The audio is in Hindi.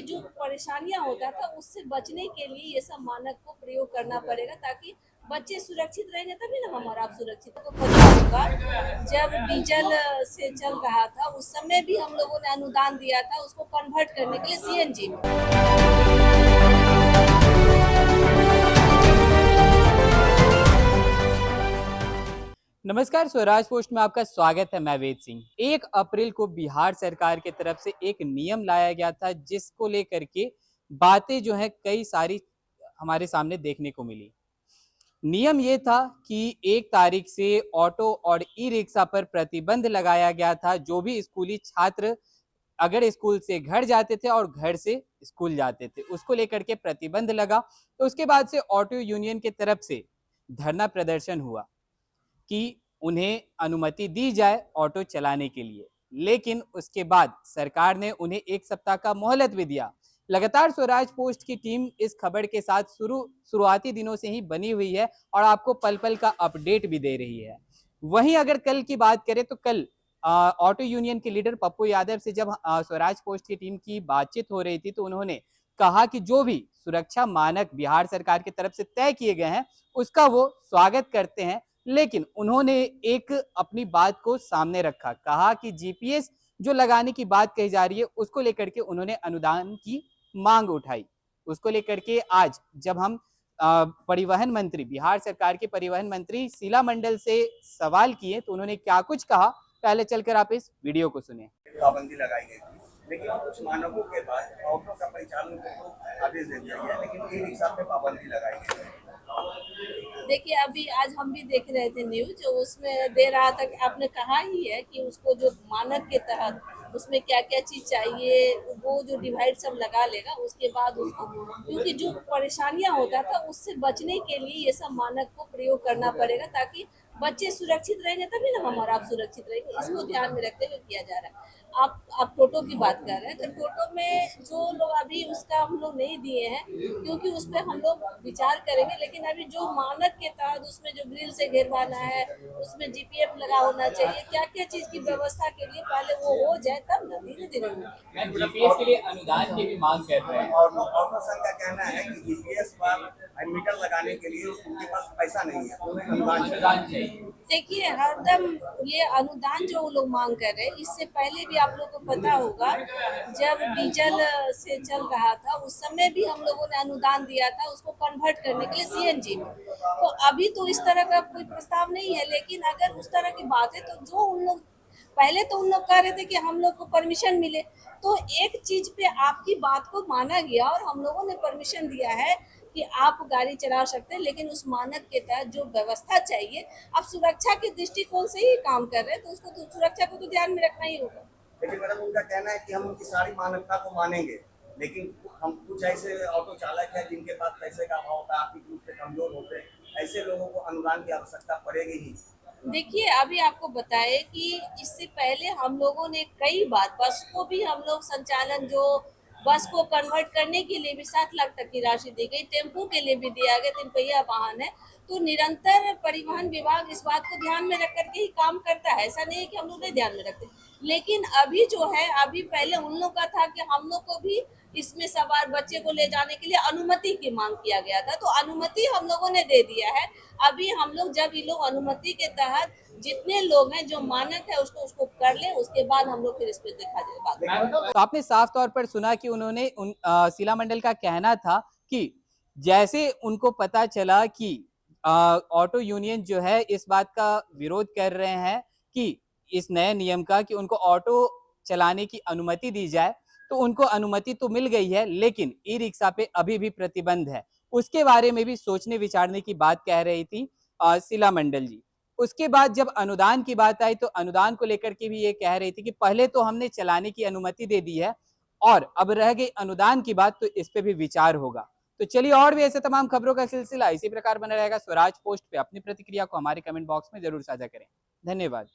जो परेशानियां होता था उससे बचने के लिए ये सब मानक को प्रयोग करना पड़ेगा, ताकि बच्चे सुरक्षित रहेंगे तभी ना हम और आप सुरक्षित। तो पता होगा जब डीजल से चल रहा था उस समय भी हम लोगों ने अनुदान दिया था उसको कन्वर्ट करने के लिए सीएनजी में। नमस्कार, स्वराज पोस्ट में आपका स्वागत है। मैं वेद सिंह। 1 अप्रैल को बिहार सरकार की तरफ से एक नियम लाया गया था, जिसको लेकर के बातें जो है कई सारी हमारे सामने देखने को मिली। नियम ये था कि 1 तारीख से ऑटो और ई रिक्शा पर प्रतिबंध लगाया गया था। जो भी स्कूली छात्र अगर स्कूल से घर जाते थे और घर से स्कूल जाते थे, उसको लेकर के प्रतिबंध लगा। तो उसके बाद से ऑटो यूनियन की तरफ से धरना प्रदर्शन हुआ कि उन्हें अनुमति दी जाए ऑटो चलाने के लिए, लेकिन उसके बाद सरकार ने उन्हें 1 सप्ताह का मोहलत भी दिया। लगातार स्वराज पोस्ट की टीम इस खबर के साथ शुरुआती दिनों से ही बनी हुई है और आपको पल पल का अपडेट भी दे रही है। वहीं अगर कल की बात करें तो कल ऑटो यूनियन के लीडर पप्पू यादव से जब स्वराज पोस्ट की टीम की बातचीत हो रही थी, तो उन्होंने कहा कि जो भी सुरक्षा मानक बिहार सरकार की तरफ से तय किए गए हैं उसका वो स्वागत करते हैं। लेकिन उन्होंने एक अपनी बात को सामने रखा, कहा कि जीपीएस जो लगाने की बात कही जा रही है उसको लेकर के उन्होंने अनुदान की मांग उठाई। उसको लेकर के आज जब हम परिवहन मंत्री, बिहार सरकार के परिवहन मंत्री शीला मंडल से सवाल किए तो उन्होंने क्या कुछ कहा, पहले चलकर आप इस वीडियो को सुने। पाबंदी लगाई गई थी, लेकिन कुछ मानकों के बाद ऑटो का परिचालन को आदेश दे दिया गया, लेकिन ई रिक्शा पे पाबंदी लगाई गई है। देखिए, अभी आज हम भी देख रहे थे न्यूज, उसमें दे रहा था कि आपने कहा ही है कि उसको जो मानक के तहत उसमें क्या क्या चीज चाहिए वो जो डिवाइड सब लगा लेगा, उसके बाद उसको, क्योंकि जो परेशानियां होता था उससे बचने के लिए ये सब मानक को प्रयोग करना पड़ेगा, ताकि बच्चे सुरक्षित रहेंगे तभी ना हम और आप सुरक्षित रहेंगे। इसको ध्यान में रखते हुए किया जा रहा है। आप टोटो की बात कर रहे हैं, तो टोटो में जो लोग अभी उसका हम लोग नहीं दिए हैं, क्योंकि उस पर हम लोग विचार करेंगे। लेकिन अभी जो मानक के तहत उसमें जो ग्रिल से घेरवाना है, उसमें जीपीएफ लगा होना चाहिए, क्या क्या चीज की व्यवस्था के लिए पहले वो हो जाए तब ना धीरे धीरे मैं जीपीएस के लिए अनुदान की भी मांग कर रहे हैं। और ऑटो संघ का कहना है कि जीपीएस पर मीटर लगाने के लिए उनके पास पैसा नहीं है, उन्हें अनुदान चाहिए। देखिए, हरदम ये अनुदान जो वो लोग मांग कर रहे हैं, इससे पहले भी आप लोगों को पता होगा जब डीजल से चल रहा था उस समय भी हम लोगों ने अनुदान दिया था उसको कन्वर्ट करने के लिए सीएनजी में। तो अभी तो इस तरह का कोई प्रस्ताव नहीं है, लेकिन अगर उस तरह की बात है तो जो उन लोग पहले तो उन लोग कह रहे थे कि हम लोग को परमिशन मिले, तो एक चीज पे आपकी बात को माना गया और हम लोगों ने परमिशन दिया है कि आप गाड़ी चला सकते हैं, लेकिन उस मानक के तहत जो व्यवस्था चाहिए, आप सुरक्षा के दृष्टिकोण से ही काम कर रहे हैं, तो उसको तो सुरक्षा को तो ध्यान में रखना ही होगा। लेकिन मैडम, उनका कहना है कि हम उनकी सारी मानकता को मानेंगे, लेकिन हम कुछ ऐसे ऑटो चालक हैं जिनके पास पैसे का अभाव होता है, आर्थिक रूप से कमजोर होते हैं, ऐसे लोगों को अनुदान की आवश्यकता पड़ेगी ही। देखिए, अभी आपको बताए कि इससे पहले हम लोगों ने कई बार बस को भी हम लोग संचालन, जो बस को कन्वर्ट करने के लिए भी 7 लाख तक की राशि दी गई, टेम्पो के लिए भी दिया गया, 3 पहिया वाहन है। तो निरंतर परिवहन विभाग इस बात को ध्यान में रख करके ही काम करता है, ऐसा नहीं है कि हम लोग नहीं ध्यान में रखते। लेकिन अभी जो है, अभी पहले उन लोग का था कि हम लोग को भी इसमें सवार बच्चे को ले जाने के लिए अनुमति की मांग किया गया था, तो अनुमति हम लोगों ने दे दिया है। अभी हम लोग जब ये लोग अनुमति के तहत जितने लोग हैं जो मानक है उसको कर ले, उसके बाद हम लोग फिर इस पे देखा जाए बात। तो आपने साफ तौर पर सुना कि उन्होंने शीला मंडल का कहना था कि जैसे उनको पता चला कि ऑटो यूनियन जो है इस बात का विरोध कर रहे हैं कि इस नए नियम का, कि उनको ऑटो चलाने की अनुमति दी जाए, तो उनको अनुमति तो मिल गई है, लेकिन ई रिक्शा पे अभी भी प्रतिबंध है। उसके बारे में भी सोचने विचारने की बात कह रही थी शीला मंडल जी। उसके बाद जब अनुदान की बात आई तो अनुदान को लेकर के भी ये कह रही थी कि पहले तो हमने चलाने की अनुमति दे दी है और अब रह गई अनुदान की बात, तो इस पे भी विचार होगा। तो चलिए, और भी ऐसे तमाम खबरों का सिलसिला इसी प्रकार बना रहेगा। स्वराज पोस्ट पे अपनी प्रतिक्रिया को हमारे कमेंट बॉक्स में जरूर साझा करें। धन्यवाद।